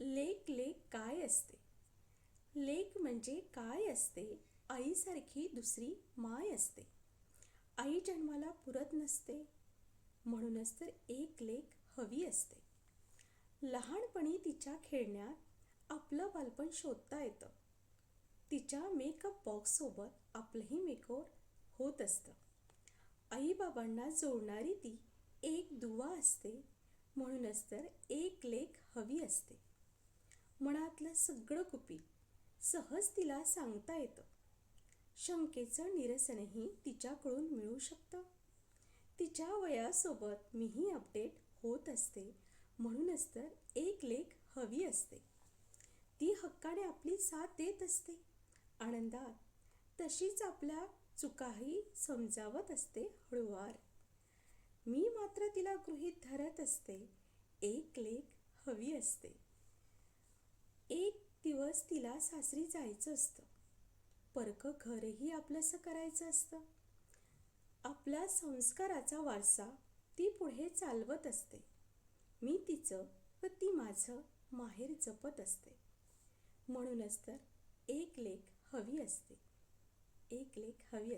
लेक लेक काय असते? लेक म्हणजे काय असते? आईसारखी दुसरी माय असते. आई जन्माला पुरत नसते, म्हणूनच तर एक लेक हवी असते. लहानपणी तिच्या खेळण्यात आपलं बालपण शोधता येतं. तिच्या मेकअप बॉक्ससोबत आपलंही मेकओव्हर होत असतं. आईबाबांना जोडणारी ती एक दुवा असते, म्हणूनच तर एक लेक हवी असते. मनातलं सगळं गुपित सहज तिला सांगता येतं. शंकेचं निरसनही तिच्याकडून मिळू शकतं. तिच्या वयासोबत मीही अपडेट होत असते, म्हणूनच तर एक लेक हवी असते. ती हक्काने आपली साथ देत असते आनंदात, तशीच आपल्या चुकाही समजावत असते हळूवार. मी मात्र तिला गृहीत धरत असते, एक लेक हवी असते. एक दिवस तिला सासरी जायचं असतं. परकं घरही आपलंसं करायचं असतं. आपल्या संस्काराचा वारसा ती पुढे चालवत असते. मी तिचं व ती माझं माहेर जपत असते. म्हणूनच तर एक लेक हवी असते. एक लेक हवी असते.